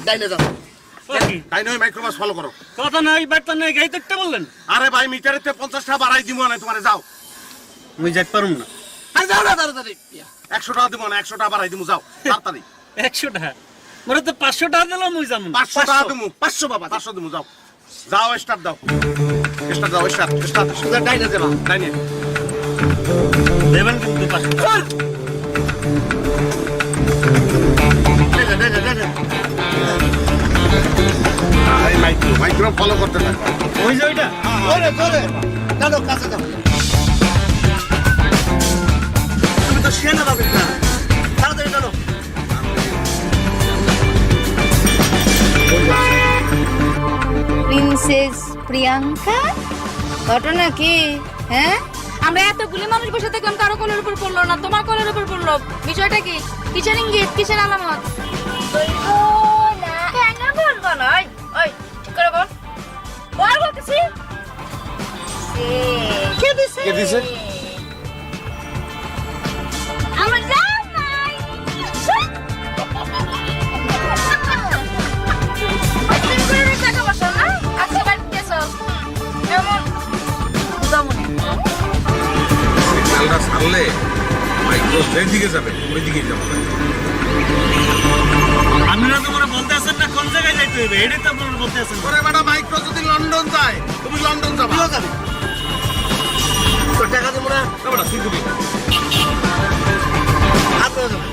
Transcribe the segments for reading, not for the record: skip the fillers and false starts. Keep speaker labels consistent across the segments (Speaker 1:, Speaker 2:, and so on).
Speaker 1: ডাইনে যাও ডাইনে মাইক্রোবাস ফলো করো
Speaker 2: কথা নাই বার্তা নাই গাড়ি তো বললেন
Speaker 1: আরে ভাই মিটারেতে 50 টাকা বাড়াই দিব না তোমারে যাও
Speaker 2: মুই যাইতে পারুম না
Speaker 1: আরে যাও না তাড়াতাড়ি 100 টাকা দিব না 100 টাকা বাড়াই দিব যাও তাড়াতাড়ি
Speaker 2: 100 টাকা মোরে তো 500 টাকা দিলাম মুই যাম
Speaker 1: 500 টাকা দিব 500 বাবা 500 দিব যাও যাও স্টার্ট দাও স্টার্ট সোজা ডাইনে যাবা ডাইনে
Speaker 2: দেবেন কিন্তু 500
Speaker 1: মাইক্রো ফলো করতে থাকো
Speaker 2: ওই যে ওইটা
Speaker 1: চলে চলো কাছে যাও তুমি তো সেনা যাবে না তাড়াতাড়ি চলো
Speaker 3: প্রিন্সেস প্রিয়াঙ্কা ঘটনা কি হ্যাঁ আমরা এতগুলি মানুষ বসে থাকলাম কারো কোলের উপর পড়লো না তোমার কোলের উপর পড়লো বিষয়টা কি কিসের ইঙ্গিত কিসের আলামত বলবো না ওই ঠিক করে বল বল বলতেছি কে দিছে আমার জামাই টাকা বসা না আজকে বাড়িতে গেছো কেমন বুঝামনি
Speaker 1: সিগন্যালটা ছাড়লে মাইক্রো যেই দিকে যাবে ওই দিকেই যাবো
Speaker 2: আপনারা তো মনে বলতে আছেন না কোন জায়গায় যাইতে হবে এটাই তো আপনারা বলতে আছেন
Speaker 1: ওরে বেটা মাইক্রো যদি লন্ডন যায় তুমি লন্ডন যাবা তুইও যাবি তো টাকা দেবো না বেটা তুই দিবি আপনিও যাবেন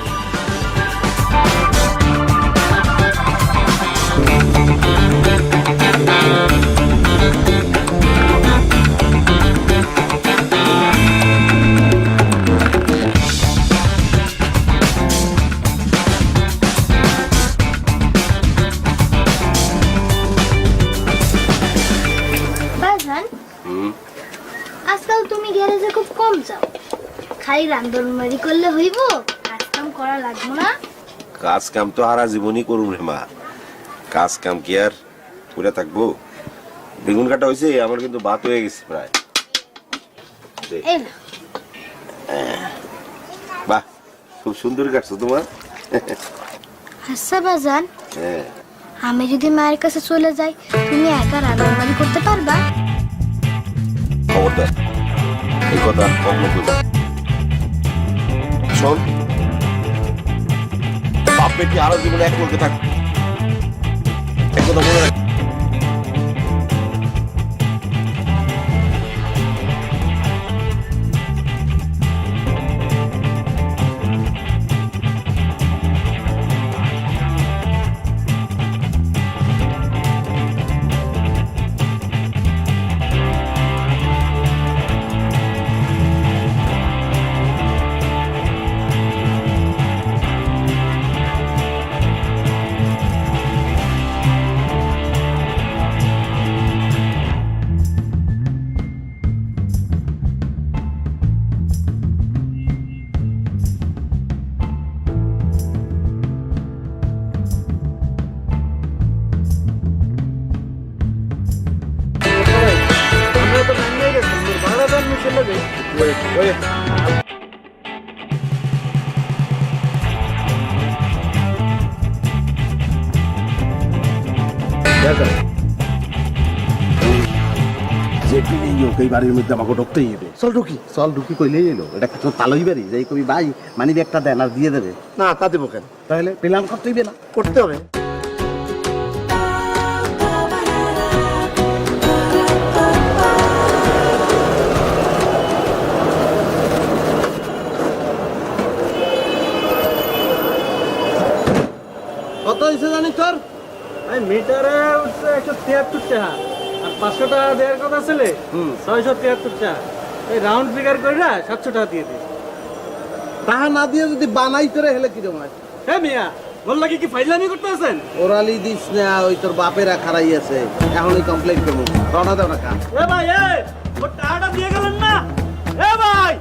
Speaker 4: আজকাল তুমি গ্যারেজে খুব কম যাও খালি রান্ধনবাড়ি করলে হইব কাজ কাম করা লাগবে না
Speaker 5: কাজ কাম তো হারা জীবনই করুম রে মা কাজ কাম কি আর করে থাকবো বেগুন কাটা হয়েছে আমার কিন্তু ভাত হয়ে গেছে প্রায়
Speaker 4: এই না
Speaker 5: বাহ খুব সুন্দর কাটছো তোমার
Speaker 4: আচ্ছা বাজান
Speaker 5: হ্যাঁ
Speaker 4: আমি যদি মায়ের কাছে চলে যাই তুমি একা রান্নাবাড়ি করতে পারবা
Speaker 5: খবরদার এই কথা কখনো বলবো শোন বাপ বেটি আরো জীবনে এক বলতে থাক এক কথা মনে রাখ
Speaker 6: বাড়ির মধ্যে আমাকে ঢুকতেই হবে চল ঢুকি কইলেই এলো এটা কিছু তালই বাড়ি যাই কবি ভাই মানি একটা দেন আর দিয়ে দেবে
Speaker 1: না তা দেবো কেন
Speaker 6: তাহলে প্ল্যান করতে হইবে না
Speaker 1: করতে হবে
Speaker 6: কত হয়েছে জানিস তোর
Speaker 2: মিটারে উঠছে 173 টাকা আর 500 টাকা দেওয়ার কথা ছিল 673 টাকা এই রাউন্ড ফিগার কইরা 700 টাকা দিয়ে দিই
Speaker 6: টাকা না দিয়ে যদি বানাই তোরে হেলে কিরম হয়
Speaker 2: হে মিয়া বললা কি ফাইজলামি করতে আছেন
Speaker 6: ওরালি দিস না ওই তোর বাপেরা খারাই আছে এখনই কমপ্লেইন করবো রওনা দাও না কা
Speaker 2: এ ভাই ও টাকাটা দিয়ে গেলেন না এ ভাই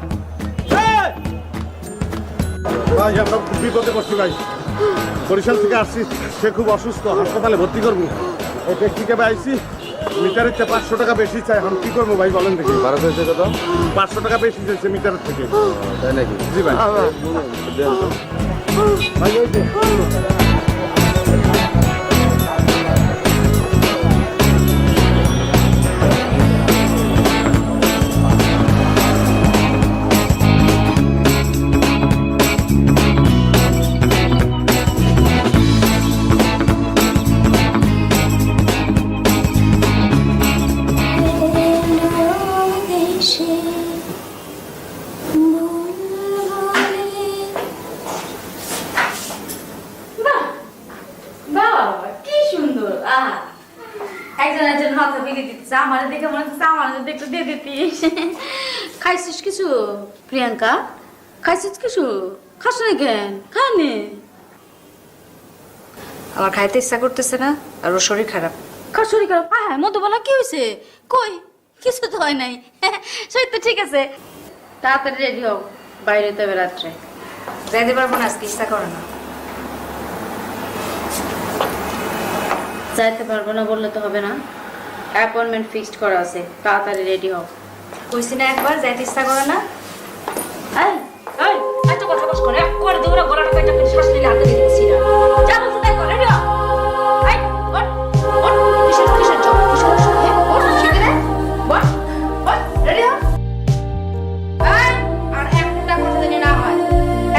Speaker 1: ভাই আমরা বিপদে পড়ছি ভাই বরিশাল থেকে আসছি সে খুব অসুস্থ হাসপাতালে ভর্তি করবো এই ব্যক্তিকে আইছি মিটারের চেয়ে 500 টাকা বেশি চাই এখন কি করবো ভাই বলেন দেখি 500 টাকা বেশি চাইছে মিটারের থেকে
Speaker 6: তাই নাকি
Speaker 1: জি ভাই ভাই ওই যে
Speaker 3: বাহ কি সুন্দর একজন একজন হাতে বিলি দিচ্ছে আমার দেখে মনে হচ্ছে আমার যদি একটু দিয়ে দিতিস খাইছিস কিছু প্রিয়াঙ্কা খাইছিস কিছু খাস না কেন খানি আমার খাইতে ইচ্ছা করতেছে না আর ওর শরীর খারাপ কার শরীর খারাপ হ্যাঁ মধুবালা কি হয়েছে কই কিছু তো হয় নাই শরীর তো ঠিক আছে তাড়াতাড়ি রেডি হোক বাইরে তবে রাত্রে যাইতে পারবো না আজকে ইচ্ছা করে না যাইতে পারবো না বললে তো হবে না অ্যাপয়েন্টমেন্ট ফিক্সড করা আছে তাড়াতাড়ি রেডি হও কইছি না একবার যাইতে ইচ্ছা করে না এই এই এত কথা বস করে করে দৌড়া গলাটা কয়টা করে শ্বাস নিলে হাতে দিয়ে দিছি না যা বলতে তাই করে রেডি হও এই ওঠ ওঠ কিসের জব কিসের হ্যাঁ ওঠ শিখে রে ওঠ ওঠ রেডি হও এই আর একটা কথা জানি না হয়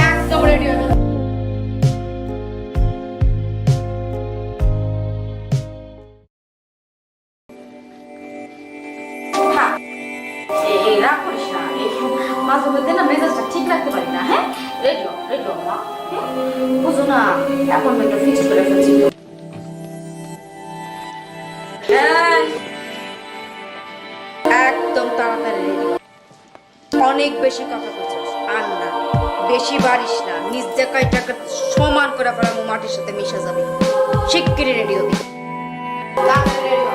Speaker 3: একদম রেডি হও রাগ করিস না মাঝে মধ্যে না মেজাজটা ঠিক রাখতে পারি না হ্যাঁ রেডিও মা বুঝো না অ্যাপয়েন্টমেন্টটা ফিক্স করে ফেলছি একদম তাড়াতাড়ি রেডি অনেক বেশি কথা বলছিস আর না বেশি বাড়িস না নিজ জায়গায় টাকা সমান করে ফেলাম মাটির সাথে মিশে যাবে শিগগিরই রেডি হবি তাড়াতাড়ি রেডি হ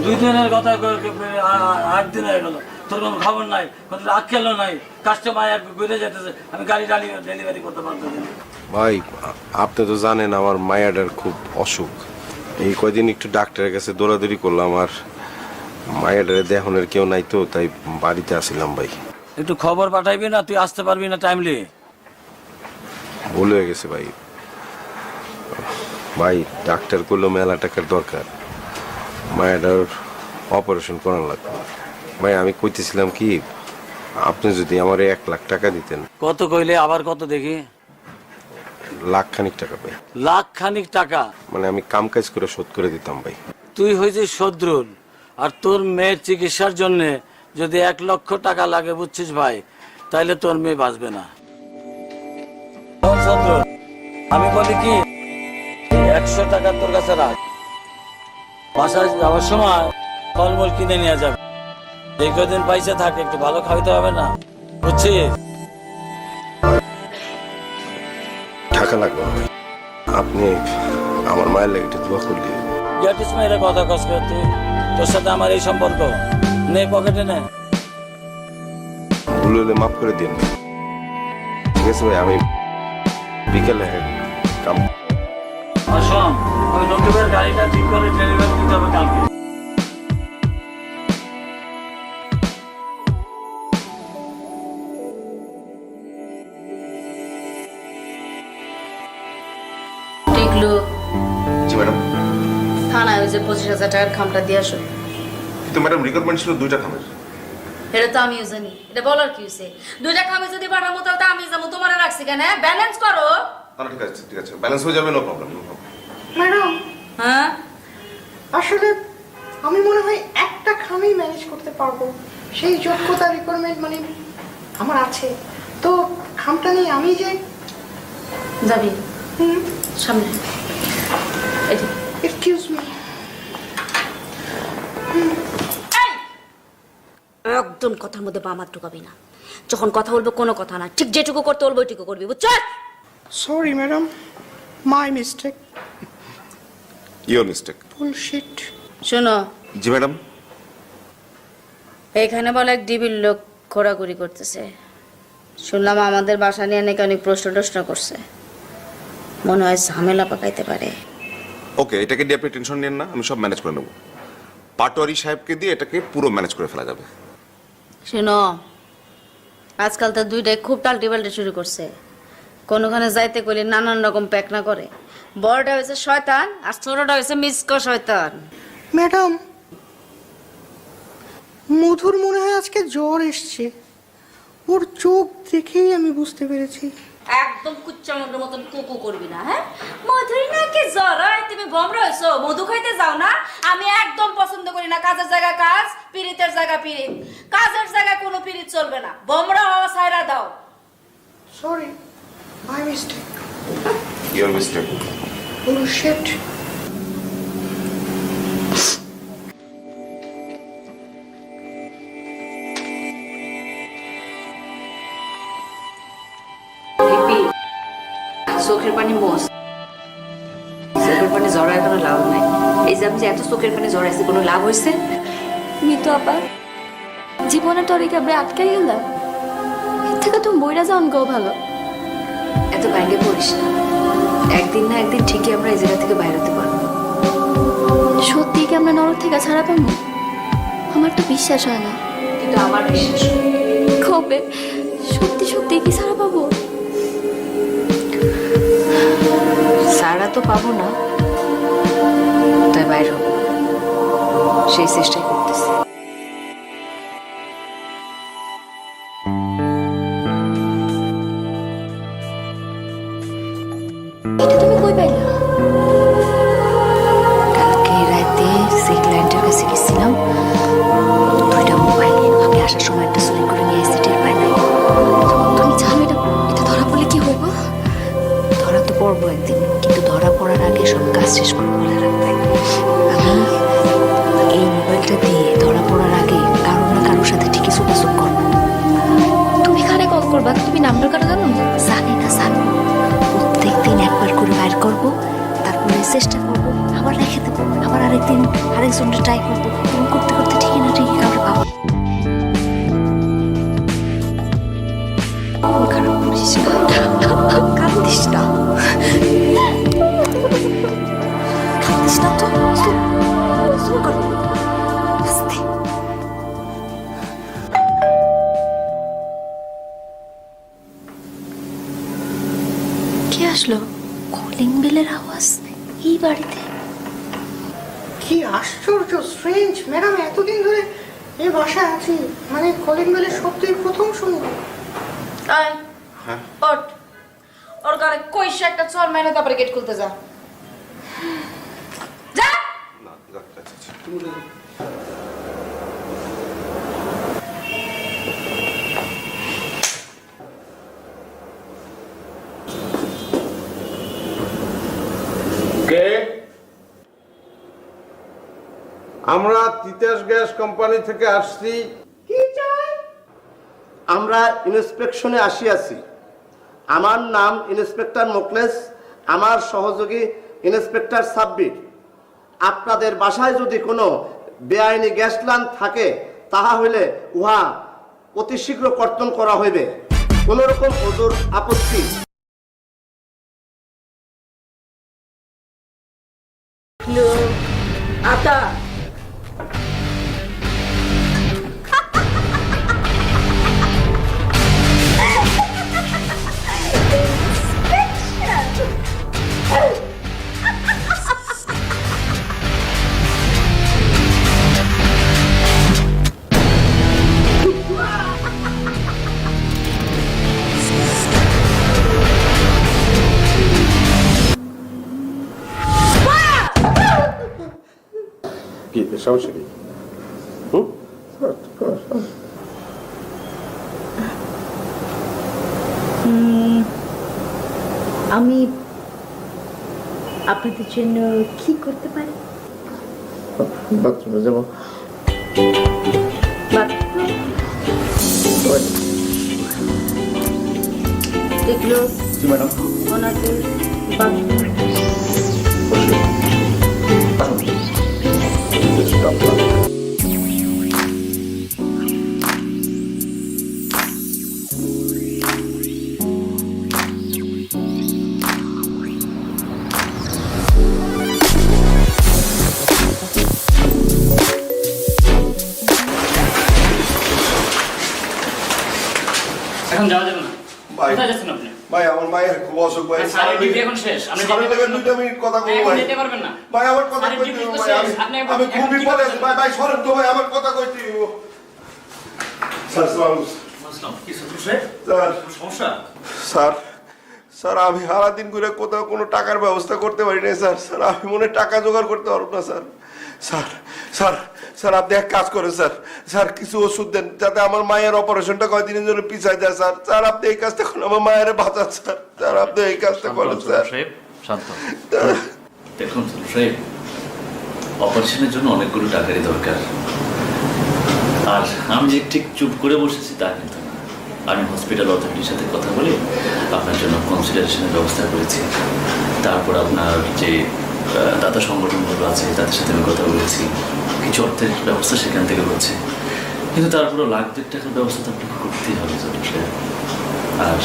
Speaker 7: দুই দিনের কথা 8 দিন হয়ে গেল তোর কোনো খবর নাই রাগ খেলো নাই কাস্টমার ঘুরে যেতেছে আমি গাড়ি ডেলিভারি করতে পারবো
Speaker 5: ভাই আপনি তো জানেন আমার মায়াটার খুব অসুখ এই কয়দিন একটু ডাক্তারের কাছে দৌড়াদৌড়ি করলাম আর মায়াটারে দেখানোর কেউ নাই তো তাই বাড়িতে আসিলাম ভাই
Speaker 7: একটু খবর পাঠাইবি না তুই আসতে পারবি না টাইমলি
Speaker 5: ভুল হয়ে গেছে ভাই ভাই ডাক্তার করলো মেলা টাকার দরকার মায়াটার অপারেশন করার লাগবে ভাই আমি কইতেছিলাম কি আপনি যদি আমার 1 লাখ টাকা দিতেন
Speaker 7: কত কইলে আবার কত দেখি
Speaker 5: লাখখানিক টাকা ভাই
Speaker 7: লাখখানিক টাকা
Speaker 5: মানে আমি কাম কাজ করে শোধ করে দিতাম ভাই
Speaker 7: তুই হয়েছিস শত্রুর আর তোর মেয়ের চিকিৎসার জন্য যদি 1 লক্ষ টাকা লাগে বুঝছিস ভাই তাইলে তোর মেয়ে বাঁচবে না শত্রু আমি বলি কি 100 টাকা তোর কাছে রাখ বাসায় যাওয়ার সময় ফলমূল কিনে নিয়ে যাবে এই কদিন পয়সা থাকে একটু ভালো খাইতে হবে না বুঝছিস
Speaker 5: টাকা লাগবে ভাই আপনি আমার মায়ের লাগে একটু দোয়া করলি
Speaker 7: গেটিস মেয়েরা কথা কস করে তুই তোর সাথে আমার এই সম্পর্ক নে পকেটে নে
Speaker 5: ভুল হলে মাফ করে দিন ঠিক আছে ভাই আমি বিকেলে কাম
Speaker 7: আর শোন আমি নতুবের গাড়িটা ঠিক করে ডেলিভারি দিতে হবে কালকে
Speaker 3: টিকলু
Speaker 8: জি ম্যাডাম
Speaker 3: থানায় ওই যে 25,000 টাকার খামটা দিয়ে আসো
Speaker 8: কিন্তু ম্যাডাম রিকোয়ারমেন্ট ছিল 2টা খামের
Speaker 3: এটা তো আমিও জানি এটা বলার কি হয়েছে 2টা খামে যদি বাড়ামো তাহলে তো আমি যাবো তোমার রাখছি কেন ব্যালেন্স করো
Speaker 8: না ঠিক আছে ব্যালেন্স হয়ে যাবে নো প্রবলেম
Speaker 9: ম্যাডাম
Speaker 3: হ্যাঁ
Speaker 9: আসলে আমি মনে হয় একটা খামেই ম্যানেজ করতে পারবো সেই যোগ্যতা রিকোয়ারমেন্ট মানে আমার আছে তো খামটা নিয়ে আমি যে
Speaker 3: যাবি সামনে
Speaker 9: এক্সকিউজ মি
Speaker 3: একদম কথার মধ্যে বামাত ঢুকাবি না যখন কথা বলবো কোনো কথা না ঠিক যেটুকু করতে বলবো ওইটুকু করবি বুঝছো
Speaker 9: sorry madam my mistake
Speaker 8: your mistake
Speaker 9: bullshit
Speaker 3: শোনো
Speaker 8: জি ম্যাডাম
Speaker 3: এখানে বলে এক ডিবির লোক ঘোরাঘুরি করতেছে। শুনলাম আমাদের বাসা নিয়ে নাকি অনেক প্রশ্ন টশ্ন করছে। মনে হয় ঝামেলা পাকাইতে পারে।
Speaker 8: ওকে, এটাকে নিয়ে আপনি টেনশন নেন না, আমি সব ম্যানেজ করে নেব। পাটোয়ারি সাহেবকে দিয়ে এটাকে পুরো ম্যানেজ করে ফেলা যাবে।
Speaker 3: শোনো, আজকাল তো দুইটাই খুব টাল্টি পাল্টি শুরু করছে। কোনোখানে যাইতে গেলে নানান রকম প্যাকনা করে। বড়টা হয়েছে শয়তান আর ছোটটা হয়েছে মিসক শয়তান।
Speaker 9: ম্যাডাম, মধুর মনে হয় আজকে জ্বর এসছে। ওর চোখ দেখেই আমি বুঝতে পেরেছি।
Speaker 3: একদম কুচ্চামুন্ডের মতন কুকু করবি না, হ্যাঁ? মধুরি নাকি জ্বর হয়? তুমি বমরা হইছো, মধু খাইতে যাও না? আমি একদম পছন্দ করি না। কাজের জায়গা কাজ, পিরিতের জায়গা পিরিত। কাজের জায়গা কোনো পিরিত চলবে না। বমরা হওয়া ছাইরা দাও।
Speaker 9: Sorry, my mistake.
Speaker 8: Your mistake.
Speaker 9: Oh shit.
Speaker 3: চোখের পানি মোস, চোখের পানি জড়ায় কোনো লাভ নাই। এই যে আমি যে এত চোখের পানি জড়াইছি, কোনো লাভ হয়েছে?
Speaker 10: মিতু আপা, জীবনের তরিকে আমরা আটকাই গেলাম। এর থেকে তুমি বইরা যাও গো ভালো।
Speaker 3: এত ব্যাঙ্গে পড়িস না। একদিন না একদিন ঠিকই আমরা এই জায়গা থেকে বাইরে হতে পারবো।
Speaker 10: সত্যি কি আমরা নরক থেকে ছাড়া পাবো? আমার তো বিশ্বাস হয় না।
Speaker 3: কিন্তু আমার বিশ্বাস হয়।
Speaker 10: কবে সত্যি সত্যি কি ছাড়া পাবো?
Speaker 3: সারা তো পাবো না, তাই বাইরে হবো, সেই চেষ্টাই করতেছি।
Speaker 10: এটা তুমি কই পাইলা?
Speaker 3: কালকে রাতে যে ক্লায়েন্টের কাছে গেছিলাম, দুইটা মোবাইল আমি আসার সময় একটা চুরি করে নিয়ে এসে টের পাই নাই।
Speaker 10: তুমি জানো এটা এটা ধরা পড়লে কি হইব?
Speaker 3: ধরা তো পড়বো একদিন, কিন্তু ধরা পড়ার আগে সব কাজ শেষ করে বলে রাখবে। আমি এই মোবাইলটা দিয়ে ধরা পড়ার আগে কারো না কারোর সাথে ঠিকই যোগাযোগ করবো।
Speaker 10: তুমি কারে কল করবা? তুমি নাম্বার কাটা জানো?
Speaker 3: জানি না, জানো। প্রত্যেকদিন একবার করে বাইর করবো, তারপরে চেষ্টা করবো, আবার রেখে দেবো, আবার আরেকদিন আরেকজনটা ট্রাই করবো। এরকম করতে করতে ঠিকই না ঠিকই কাউকে পাবো। মন খারাপ করিস না, কাঁদিস না, কাঁদিস না তো। শুরু করো আস্তে।
Speaker 10: কে আসলো? কলিং বেলের আওয়াজ এই বাড়িতে।
Speaker 9: কি আশ্চর্য, স্ট্রেঞ্জ। ম্যাডাম, এতদিন ধরে এই বাসায় আছি, মানে কলিং বেলের শব্দই প্রথম শুনবো।
Speaker 3: আয়, ওঠ। ওর গালে কইসা একটা চর মাইনে, তারপরে গেট খুলতে যা। যা।
Speaker 1: কে? আমরা তিতাস গ্যাস কোম্পানি থেকে আসছি।
Speaker 6: আমরা ইন্সপেকশনে আসিয়াছি। আমার নাম ইন্সপেক্টর মোকলেস, আমার সহযোগী ইন্সপেক্টর সাব্বির। আপনাদের বাসায় যদি কোনো বেআইনি গ্যাস লাইন থাকে, তাহা হইলে উহা অতি শীঘ্র কর্তন করা হইবে। কোন রকম ওজোর আপত্তি
Speaker 3: আতা।
Speaker 1: কি সমস্যা কি?
Speaker 3: আমি আপনাদের জন্য কি করতে পারি?
Speaker 1: বাথরুমে যাবো।
Speaker 3: দেখলো
Speaker 1: ম্যাডাম,
Speaker 3: ওনাকে বাথরুম
Speaker 2: এখন যাওয়া যাবে না।
Speaker 5: ভাই
Speaker 2: কোথায় যাচ্ছেন আপনি?
Speaker 5: ভাই আমার মায়ের খুব অসুখ ভাই
Speaker 2: স্যারের ডিউটি এখন শেষ। আপনি
Speaker 5: স্যারের
Speaker 2: যেতে
Speaker 5: লগে
Speaker 2: পারবেন না।
Speaker 5: 2 মিনিট কথা কই
Speaker 2: এখন
Speaker 5: ভাই
Speaker 2: যেতে পারবেন না।
Speaker 5: ভাই আমার কথা
Speaker 2: স্যারের
Speaker 5: কইতে
Speaker 2: ডিউটি
Speaker 5: হবে
Speaker 2: তো
Speaker 5: ভাই
Speaker 2: শেষ। আপনি
Speaker 5: আমি
Speaker 2: এখন
Speaker 5: খুব
Speaker 2: কি
Speaker 5: বিপদে আছি
Speaker 2: করবেন?
Speaker 5: ভাই ভাই সরেন তো ভাই আমার কথা কইতে হবে স্যার সালাম
Speaker 2: বুঝলাম। কি সমস্যা?
Speaker 5: স্যার
Speaker 2: সমস্যা?
Speaker 5: স্যার স্যার আমি সারাদিন ঘুরে কোথাও কোনো টাকার ব্যবস্থা করতে পারি না স্যার স্যার আমি মনে হয় টাকা জোগাড় করতে পারবো না স্যার স্যার স্যার স্যার আপনি এক কাজ করেন স্যার স্যার কিছু ওষুধ দেন যাতে আমার মায়ের অপারেশনটা কয়দিনের জন্য পিছাই যায় স্যার স্যার আপনি এই কাজটা করুন আমার মায়ের বাঁচান স্যার স্যার আপনি এই কাজটা করেন স্যার
Speaker 11: শান্ত দেখুন সাহেব, অপারেশনের জন্য অনেকগুলো টাকারই দরকার। আর আমি যে ঠিক চুপ করে বসেছি তা কিন্তু না, আমি হসপিটাল অথরিটির সাথে কথা বলে আপনার জন্য কনসিডারেশনের ব্যবস্থা করেছি। তারপর আপনার যে দাতা সংগঠনগুলো আছে তাদের সাথে আমি কথা বলেছি, কিছু অর্থের ব্যবস্থা সেখান থেকে হচ্ছে। কিন্তু তারপরেও লাখ 2 টাকার ব্যবস্থা তো আপনাকে করতেই হবে জনাব সাহেব। আর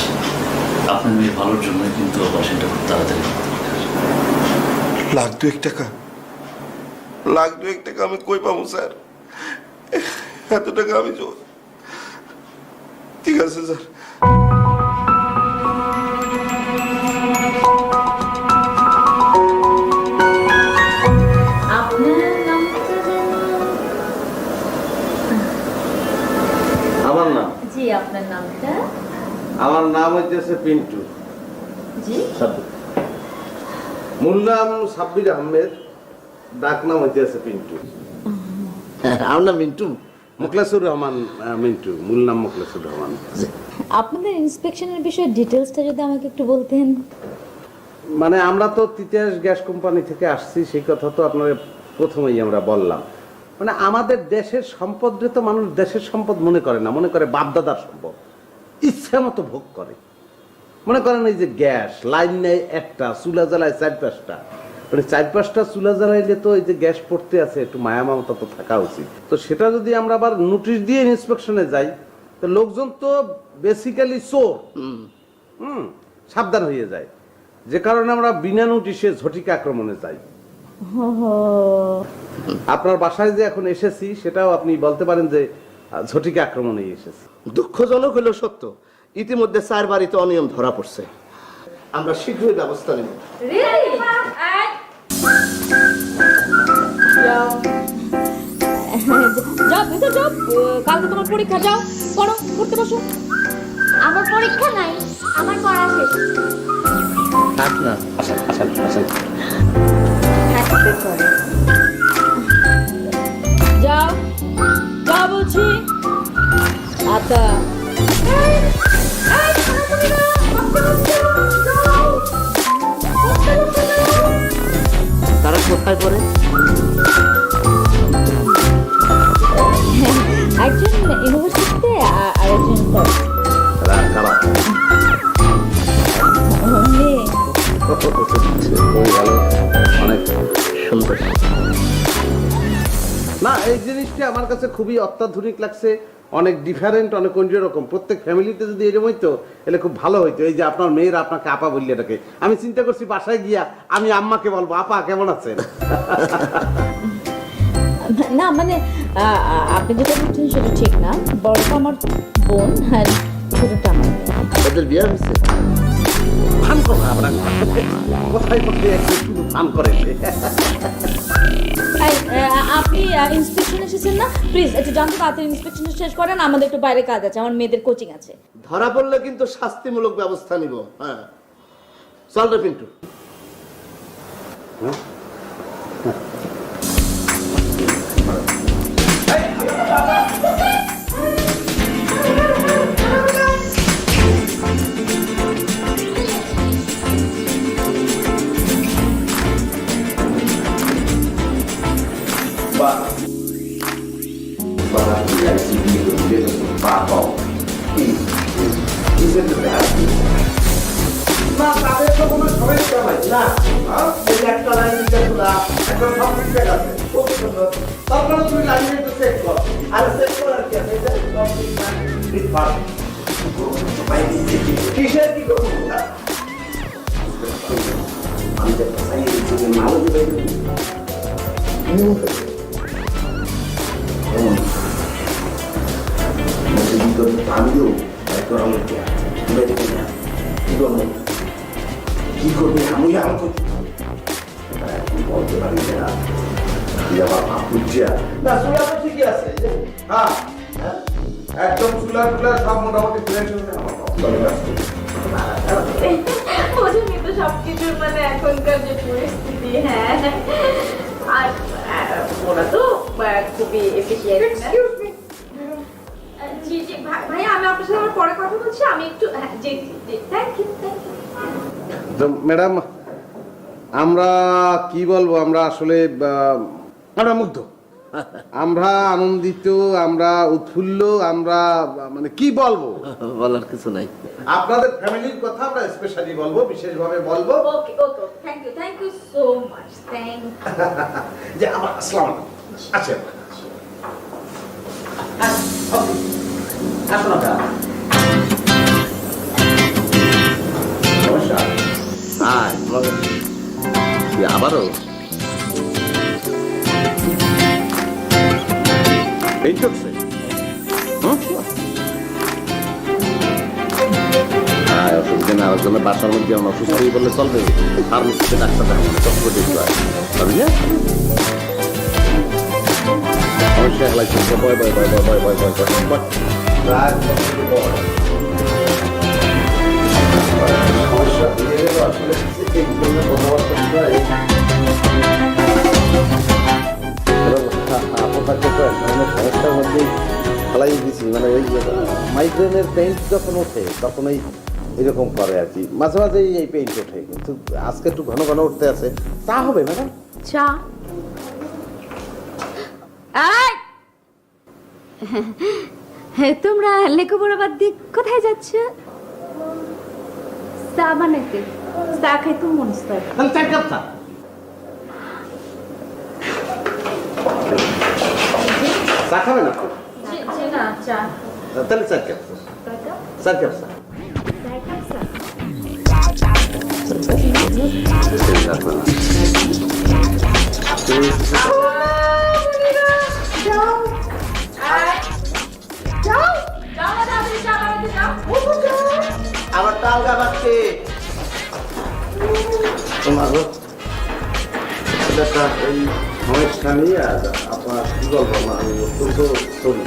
Speaker 11: আপনার মেয়ের ভালোর জন্যই কিন্তু অপারেশনটা খুব তাড়াতাড়ি করা দরকার।
Speaker 5: লাখ 2 টাকা লাখ 2 টাকা আমি কই পাবো স্যার এত টাকা আমি ঠিক আছে স্যার
Speaker 1: আমার নাম
Speaker 10: জি, আপনার নামটা?
Speaker 1: আমার নাম হইতেছে পিন্টু।
Speaker 10: জি।
Speaker 1: সাব্বির। মূল নাম সাব্বির আহমেদ, ডাক নাম হইতেছে পিন্টু।
Speaker 6: আমার নাম মিন্টু।
Speaker 1: মোখলেসুর রহমান মিন্টু, মূল নাম মোখলেসুর রহমান।
Speaker 10: আপনাদের ইন্সপেকশনের বিষয়ে ডিটেলসটা যদি আমাকে একটু বলতেন।
Speaker 1: মানে আমরা তো তিতাস গ্যাস কোম্পানি থেকে আসছি, সেই কথা তো আপনার প্রথমেই আমরা বললাম। মানে আমাদের দেশের সম্পদে তো মানুষ দেশের সম্পদ মনে করে না, মনে করে বাপদাদার সম্পদ, ইচ্ছা মতো ভোগ করে। মনে করেন এই যে গ্যাস লাইন নেই একটা, চুলা জ্বালায় 4-5টা, মানে 4-5টা চুলা জ্বালাইলে তো এই যে গ্যাস পড়তে আছে একটু মায়া মমতা তো থাকা উচিত। তো সেটা যদি আমরা আবার নোটিশ দিয়ে ইন্সপেকশনে যাই তো লোকজন তো বেসিক্যালি চোর, সাবধান হয়ে যায়, যে কারণে আমরা বিনা নোটিশে ঝটিকা আক্রমণে যাই। আপনার বাসায় যে এখন এসেছি সেটাও আপনি বলতে পারেন যে ঝটিকা আক্রমণে এসেছি।
Speaker 6: দুঃখজনক হলেও সত্য, ইতিমধ্যে 4 বাড়িতে অনিয়ম ধরা পড়ছে। আমরা শীঘ্রই ব্যবস্থা নেব।
Speaker 10: যাও ভেতর যাও, কালকে তোমার পরীক্ষা, যাও পড়ো, পড়তে বসো।
Speaker 4: আমার পরীক্ষা নাই, আমার পড়া শেষ।
Speaker 6: থাক না।
Speaker 10: যাও যাও বলছি। আচ্ছা
Speaker 6: তারা কোথায় পড়ে?
Speaker 10: একজন ইউনিভার্সিটিতে আর একজন মেয়ে।
Speaker 1: অনেক
Speaker 6: সুন্দর।
Speaker 1: না, এই জিনিসটা আমার কাছে খুবই অত্যাধুনিক লাগছে, অনেক ডিফারেন্ট, অনেক অন্যরকম। প্রত্যেক ফ্যামিলিতে যদি এরকম হইতো তাহলে খুব ভালো হইতো। এই যে আপনার মেয়েরা আপনাকে আপা বললে এটাকে, আমি চিন্তা করছি বাসায় গিয়া আমি আম্মাকে বলবো, আপা কেমন আছেন।
Speaker 10: না মানে আপনি যেটা বলছেন সেটা ঠিক না, বড়টা আমার বোন আর ছোটটা আমার।
Speaker 6: ওদের বিয়ে হয়েছে?
Speaker 1: ফান কথা আমরা কোথায় কোথায় একটু শুধু ফান করে।
Speaker 10: আপনি ইন্সপেকশন এসেছেন না? প্লিজ একটু জানতে তাড়াতাড়ি ইন্সপেকশন শেষ করেন, আমাদের একটু বাইরে কাজ আছে, আমার মেয়েদের কোচিং আছে।
Speaker 6: ধরা পড়লে কিন্তু শাস্তিমূলক ব্যবস্থা নিব। হ্যাঁ চল রে পিন্টু।
Speaker 1: না, তাদের তো কোনো সমস্যা নাই। না, এই একটা লাইন দিতে খোলা, একটা সব ঠিক আছে, খুব সুন্দর। তারপরে তুমি লাইন একটু চেক কর, আর চেক করার কি আছে? এটা সব ঠিক না, কিসের কি করবো? আমি দেখতে চাই এই মাল দিবে পানিও
Speaker 6: তোরা মুখে বেরিয়ে না কি করবো কি করবি আমি বলতে পারি না তুই আমার আপুজিয়া না তুই আমার ঠিকই আছে
Speaker 1: হ্যাঁ একদম চুলার টুলার সব মোটামুটি ফ্রেশ হয়ে
Speaker 10: বোঝেনি তো সবকিছুর মানে এখনকার যে পরিস্থিতি। হ্যাঁ, আর ওরা তো খুবই এফিশিয়েন্ট। জি জি ভাইয়া, আমি আপনার সাথে পরে কথা বলছি, আমি একটু জি জি থ্যাংক ইউ থ্যাংক ইউ।
Speaker 1: তো ম্যাডাম আমরা কি বলবো, আমরা আসলে আমরা মুগ্ধ, আমরা আনন্দিত, আমরা উৎফুল্ল, আমরা মানে কি বলবো,
Speaker 6: বলার কিছু নাই।
Speaker 1: আপনাদের ফ্যামিলির কথা আমরা স্পেশালি বলবো, বিশেষভাবে বলবো
Speaker 10: okay okay thank you so much thank
Speaker 1: যে আমার আসসালাম আলাইকুম। আচ্ছা আসুন আপনারা। নমস্কার। আবারও এই চলছে অসুবিধা না, জন্য বাসার মধ্যে যেমন অসুস্থ হয়ে বললে চলবে, ফার্মেসিতে ডাক্তার দেখাবো, ডক্টর দেখতে হয়, বুঝলি না? সমস্যা লাগছে বয় বয় বয় বয় বয় বয় বয় বয় সমস্যা দিয়ে গেল আসলে এই ধরনের কথাবার্তা সমস্যার মধ্যেই ফেলাই দিছি, মানে ওই মাইগ্রেনের পেইন্ট যখন ওঠে তখন ওই এরকম করে আর কি, মাঝে মাঝে এই পেইন্ট ওঠে, কিন্তু আজকে একটু ঘন ঘন উঠতে আছে। তা হবে ম্যাডাম?
Speaker 10: চা তোমরা লেখাপড়া বাদ দিয়ে কোথায় যাচ্ছ? চা বানাইতে, চা খাইতে মন চায়।
Speaker 1: তাহলে 4 কাপ চা। চা খাবে না তো?
Speaker 10: না চা
Speaker 1: তাহলে 4 কাপ চা। 4 কাপ চা।
Speaker 6: আমার টালগা বাচ্চে
Speaker 1: তোমার এই সমস্যা নিয়ে আর আপনার কি বলবো, আমি অত্যন্ত সরি।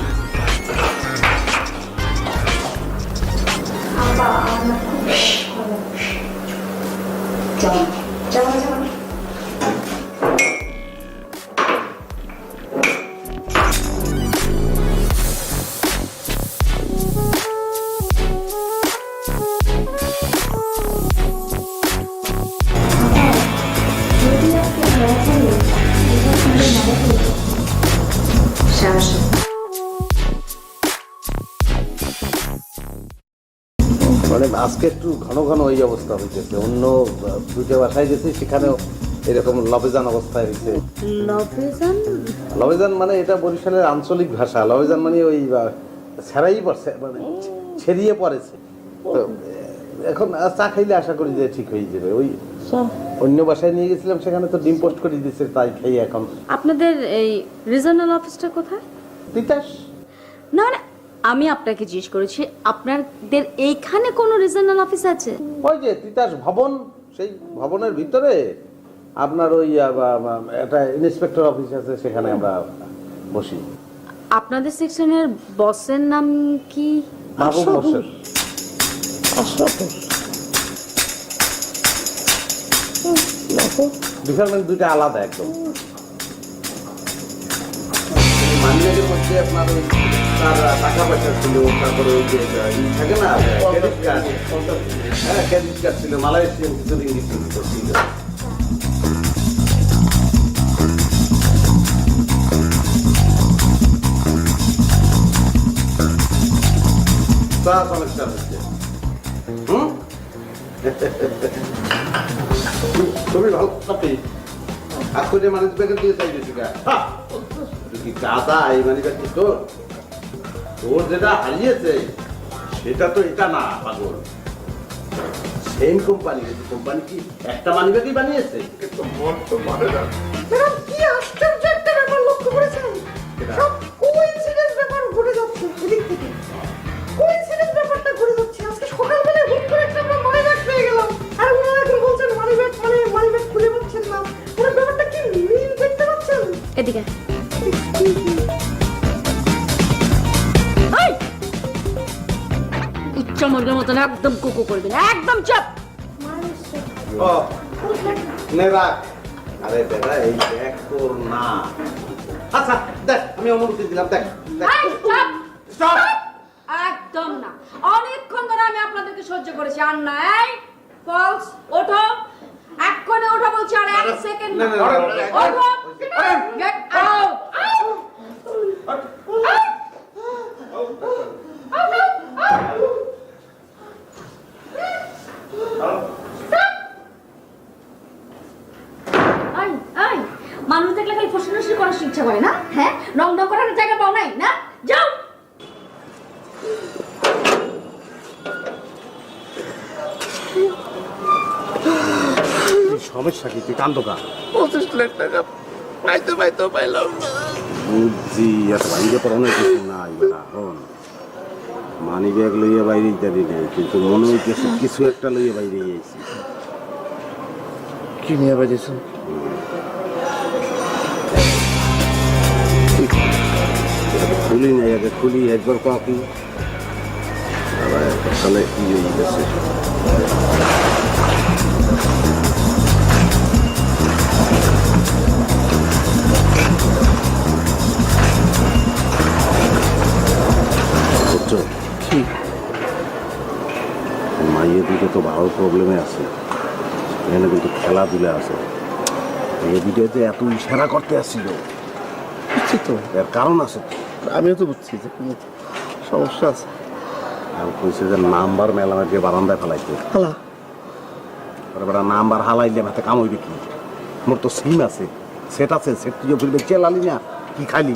Speaker 1: মানে আজকে একটু ঘন ঘন এই অবস্থা হইতেছে, অন্য দুটো বাসায় গেছি সেখানেও এরকম লবেজান অবস্থায় হয়েছে। লবেজান মানে এটা বরিশালের আঞ্চলিক ভাষা, লবেজান মানে ওই ছেড়াই পড়ছে, মানে ছেড়িয়ে পড়েছে। তো এখন চা খাইলে আশা করি যে ঠিক হয়ে যাবে। ওই অন্য বাসায় নিয়ে গেছিলাম, সেখানে তো ডিম পোস্ট করে দিচ্ছে, তাই খাই এখন।
Speaker 10: আপনাদের এই রিজনাল অফিসটা কোথায়?
Speaker 1: তিতাস।
Speaker 10: না না, আমি আপনাকে জিজ্ঞেস করেছি আপনাদের এইখানে কোনো রিজনাল অফিস আছে?
Speaker 1: ওই যে তিতাস ভবন, সেই ভবনের ভিতরে আপনার ওই একটা ইন্সপেক্টর অফিস আছে, সেখানে আমরা বসি।
Speaker 10: আপনাদের সেকশনের বসের নাম কি?
Speaker 1: মাহবুব হোসেন। ডিপার্টমেন্ট দুইটা আলাদা একদম। মানিব্যাগের মধ্যে আপনার ওই তার টাকা পয়সা ছিল, তারপরে ওই যে থাকে না ক্রেডিট কার্ড, হ্যাঁ ক্রেডিট কার্ড ছিল, মালয়েশিয়ান কিছু রিঙ্গিত ছিল। সমস্যা হচ্ছে তুমি ভালো চাপি আর করে মানুষ ব্যাগের দিয়ে চাই বেশি কি কাদা, এই মানি ব্যাগ কি তোর? তোর যেটা হারিয়েছে সেটা তো এটা না পাগল, সেম কোম্পানি। কোম্পানি কি একটা মানি ব্যাগই বানিয়েছে?
Speaker 9: ম্যাডাম কি আশ্চর্য একটা ব্যাপার লক্ষ্য করেছেন? সব কোইন্সিডেন্স ব্যাপার ঘটে যাচ্ছে এদিক থেকে, কোইন্সিডেন্স ব্যাপারটা ঘটে
Speaker 3: পোষা মুরগির মতন একদম কুকু করবি না, একদম চুপ।
Speaker 1: ও নে রাখ। আরে বেটা এই দেখ তোর না। আচ্ছা দেখ আমি অনুমতি দিলাম, দেখ দেখ।
Speaker 3: এই, চুপ।
Speaker 1: স্টপ।
Speaker 3: একদম না, অনেকক্ষণ ধরে আমি আপনাদেরকে সহ্য করেছি, আর না। এই ফলস ওঠো, এক্ষুনি ওঠো বলছি, আর এক সেকেন্ড না। ওঠো, গেট আউট। মানুষ দেখলে খালি ফসফসি করার ইচ্ছা করে না? হ্যাঁ, রং রং করার জায়গা পাও নাই না? যাও।
Speaker 1: সমস্যা কি, তুই কান্দ কা?
Speaker 6: 25 লাখ টাকা পাইতে পাইলাম না।
Speaker 1: বুঝছি, এত ভাইকে তোর অনেক কিছু নাই বেটা। হন মানি ব্যাগ লইয়া বাইরে যাবি না, কিন্তু মনে হইতেছে কিছু একটা লইয়া বাইরে গেছি।
Speaker 6: কি নিয়ে বাজেছো?
Speaker 1: খুলি নাই, আগে খুলি একবার কাকি তাহলে কি হয়ে গেছে। বুঝছো
Speaker 6: কি?
Speaker 1: মাইয়ের দিকে তো ভালো প্রবলেমে আছে, এখানে কিন্তু খেলাধুলা আছে। এই ভিডিওতে এত ইশারা করতে আসছিল,
Speaker 6: বুঝছি তো,
Speaker 1: এর কারণ আছে তো।
Speaker 6: আমিও তো বুঝছি যে কোনো সমস্যা আছে।
Speaker 1: আর কইছে যে নাম্বার মেলামের বারান্দায় ফেলাইতে,
Speaker 6: হালা
Speaker 1: বেটা নাম্বার হালাইলে হাতে কাম হইবে কি? মোর তো সিম আছে, সেট আছে, সেট তুইও ফিরবে চেলালি না কি খালি